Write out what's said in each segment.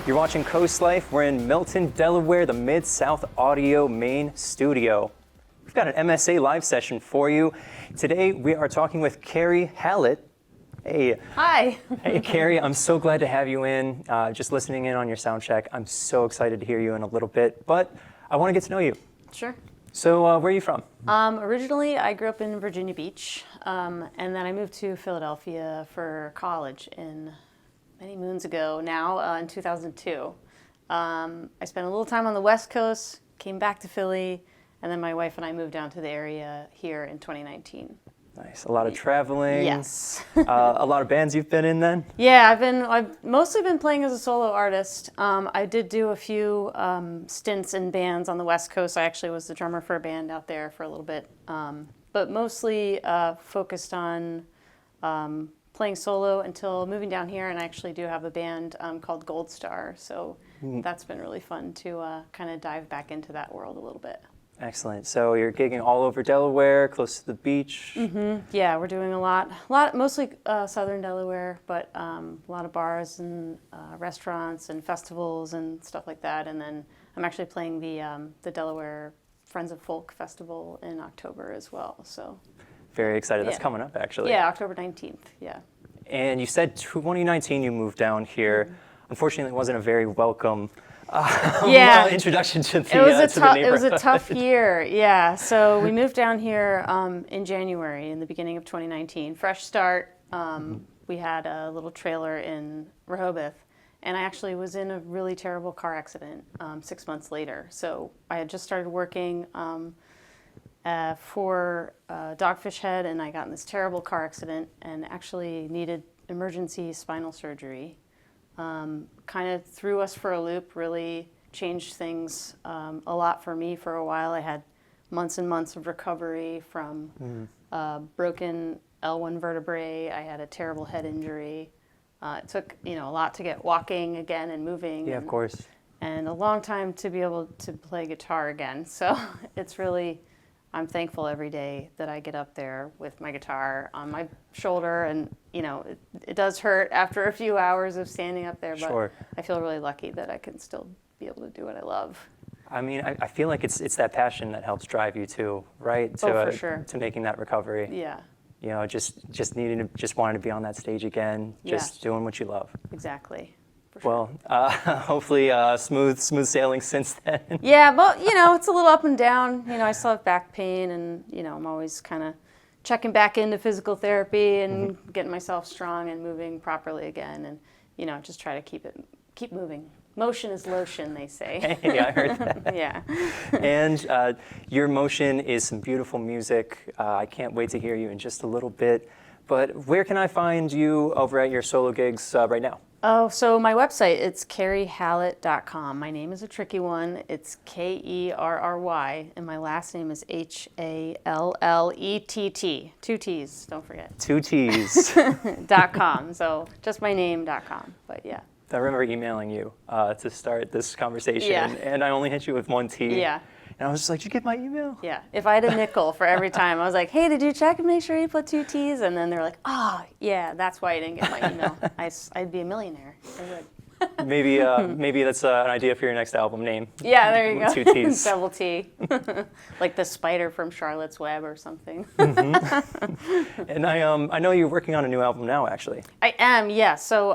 You're watching CoastLife. We're in Milton, Delaware, the Mid-South Audio main studio. We've got an MSA live session for you. Today we are talking with Kerry Hallett. Hey. Hi. Hey, Kerry, I'm so glad to have you in. Just listening in on your sound check. I'm so excited to hear you in a little bit, but I want to get to know you. Sure. So where are you from? Originally, I grew up in Virginia Beach, and then I moved to Philadelphia for college many moons ago now, in 2002. I spent a little time on the West Coast, came back to Philly, and then my wife and I moved down to the area here in 2019. Nice. A lot of traveling. Yes. A lot of bands you've been in then? Yeah, I've mostly been playing as a solo artist. I did do a few stints in bands on the West Coast. I actually was the drummer for a band out there for a little bit, but mostly focused on playing solo until moving down here. And I actually do have a band called Gold Star, so that's been really fun to kind of dive back into that world a little bit. Excellent. So you're gigging all over Delaware, close to the beach. Mm-hmm. Yeah, we're doing a lot, mostly southern Delaware, but a lot of bars and restaurants and festivals and stuff like that. And then I'm actually playing the Delaware Friends of Folk Festival in October as well. So very excited. That's coming up, actually. Yeah, October 19th. Yeah. And you said 2019 you moved down here. Unfortunately, it wasn't a very welcome introduction to the neighborhood. It was a tough year, yeah. So we moved down here in January, in the beginning of 2019. Fresh start. We had a little trailer in Rehoboth, and I actually was in a really terrible car accident 6 months later. So I had just started working for Dogfish Head, and I got in this terrible car accident and actually needed emergency spinal surgery. Kind of threw us for a loop, really changed things a lot for me for a while. I had months and months of recovery from broken L1 vertebrae. I had a terrible head injury. It took a lot to get walking again and moving. Yeah, of course. And a long time to be able to play guitar again. So it's really, I'm thankful every day that I get up there with my guitar on my shoulder, and it does hurt after a few hours of standing up there, but sure. I feel really lucky that I can still be able to do what I love. I mean, I feel like it's that passion that helps drive you too, right? For sure. To making that recovery. Yeah. Just wanting to be on that stage again, just doing what you love. Exactly. Sure. Well, hopefully smooth sailing since then. Yeah, but it's a little up and down. I still have back pain, and I'm always kind of checking back into physical therapy and getting myself strong and moving properly again, and just try to keep moving. Motion is lotion, they say. Hey, I heard that. Yeah. And your motion is some beautiful music. I can't wait to hear you in just a little bit. But where can I find you over at your solo gigs right now? Oh, so my website, it's kerryhallett.com. My name is a tricky one. It's Kerry, and my last name is Hallett. 2 T's, don't forget. 2 T's. .com, so just my name.com, but yeah. I remember emailing you to start this conversation, and I only hit you with 1 T. Yeah. And I was just like, did you get my email? Yeah. If I had a nickel for every time, I was like, hey, did you check and make sure you put 2 T's? And then they're like, yeah, that's why you didn't get my email. I'd be a millionaire. Maybe that's an idea for your next album name. Yeah, there you go. 2 T's. Double T. Like the spider from Charlotte's Web or something. And I know you're working on a new album now, actually. I am, yeah. So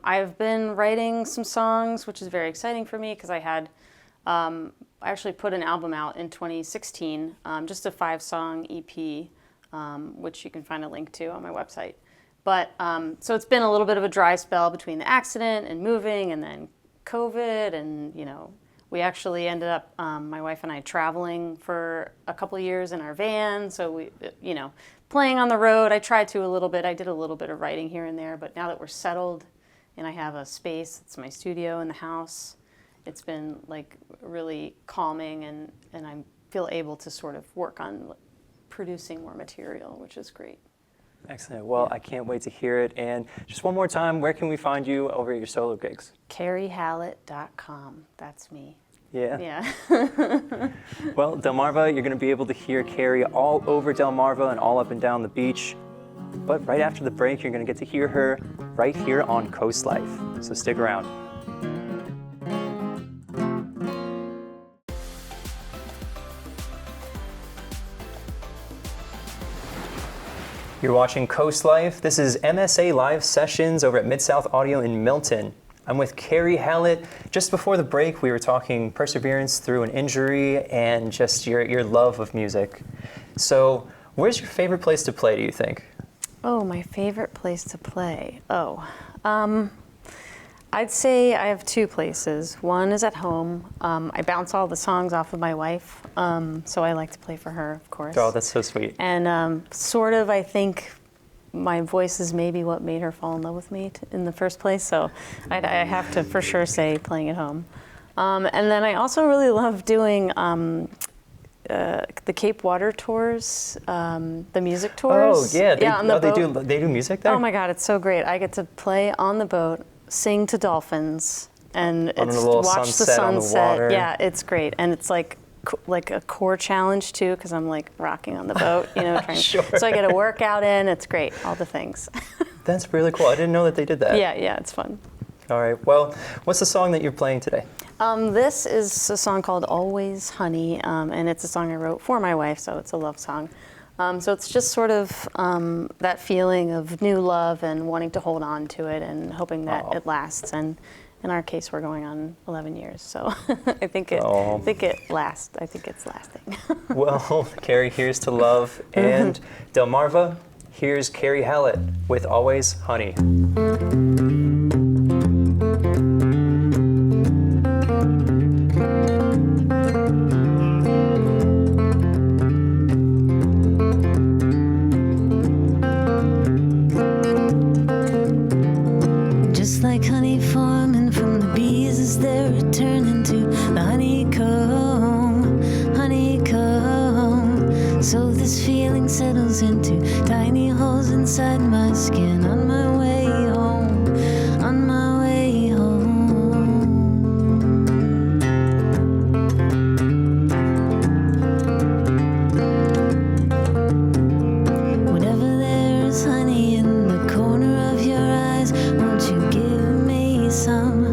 I've been writing some songs, which is very exciting for me because I actually put an album out in 2016, just a 5-song EP, which you can find a link to on my website. But so it's been a little bit of a dry spell between the accident and moving and then COVID, and we actually ended up, my wife and I, traveling for a couple of years in our van. So we, playing on the road. I tried to a little bit. I did a little bit of writing here and there, but now that we're settled and I have a space, it's my studio in the house. It's been like really calming, and I feel able to sort of work on producing more material, which is great. Excellent. Well, I can't wait to hear it. And just one more time, where can we find you over at your solo gigs? Kerryhallett.com. That's me. Yeah. Yeah. Well, Delmarva, you're going to be able to hear Kerry all over Delmarva and all up and down the beach. But right after the break, you're going to get to hear her right here on CoastLife. So stick around. You're watching CoastLife. This is MSA Live Sessions over at Mid-South Audio in Milton. I'm with Kerry Hallett. Just before the break, we were talking perseverance through an injury and just your love of music. So, where's your favorite place to play, do you think? Oh, my favorite place to play. I'd say I have two places. One is at home. I bounce all the songs off of my wife, so I like to play for her, of course. Oh, that's so sweet. And I think my voice is maybe what made her fall in love with me in the first place, so I have to for sure say playing at home. And then I also really love doing the Cape Water tours, the music tours. Oh, yeah. On the boat. They do music there? Oh my God, it's so great. I get to play on the boat, sing to dolphins, and watch the sunset. On the water. Yeah, it's great, and it's like a core challenge too, because I'm like rocking on the boat, trying. Sure. So I get a workout in. It's great, all the things. That's really cool. I didn't know that they did that. Yeah, it's fun. All right. Well, what's the song that you're playing today? This is a song called "Always Honey," and it's a song I wrote for my wife, so it's a love song. So it's just sort of that feeling of new love and wanting to hold on to it and hoping that it lasts. And in our case, we're going on 11 years, so I think it lasts. I think it's lasting. Well, Kerry, here's to love, and Delmarva, here's Kerry Hallett with "Always Honey." So this feeling settles into tiny holes inside my skin on my way home, on my way home. Whatever there is honey in the corner of your eyes, won't you give me some,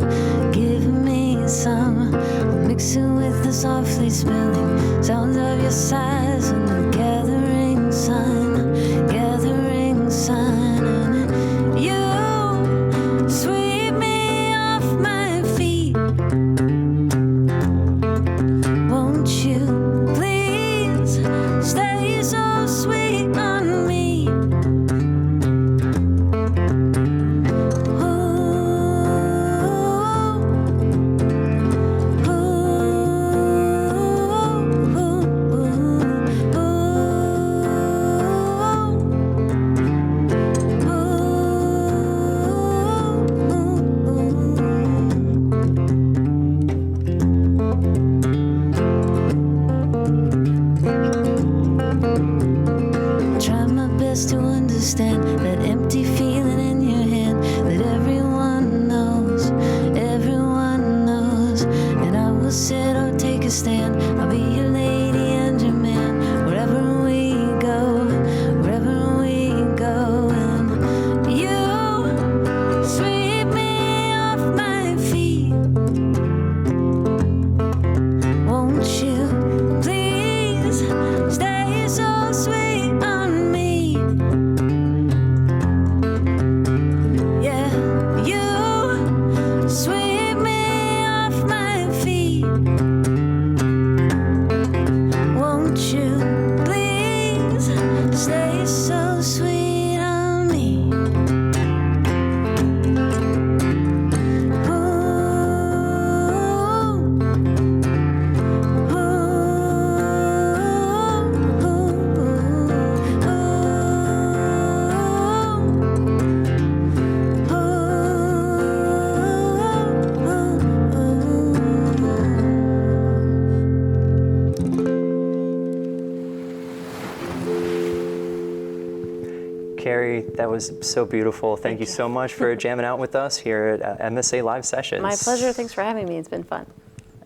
give me some? I'll mix it with the softly spilling sounds of your sighs and the gathering sun, and you sweep me off my feet. Won't you please stay so sweet on me? To understand that empty feeling in your hand that everyone knows, and I will sit or take a stand. I'll be your lady and your man wherever we go, and you sweep me off my feet. Won't you please stay so sweet on me? Sweep me off my feet. Won't you please stay so sweet on me? Kerry, that was so beautiful. Thank you so much for jamming out with us here at MSA Live Sessions. My pleasure. Thanks for having me. It's been fun.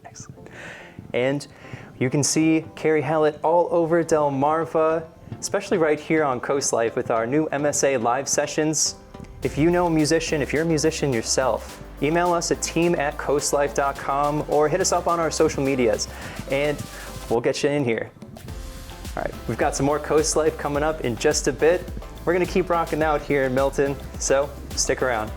Excellent. And you can see Kerry Hallett all over Delmarva, especially right here on CoastLife with our new MSA Live Sessions. If you know a musician, if you're a musician yourself, email us at team@coastlife.com or hit us up on our social medias, and we'll get you in here. All right, we've got some more CoastLife coming up in just a bit. We're gonna keep rocking out here in Milton, so stick around.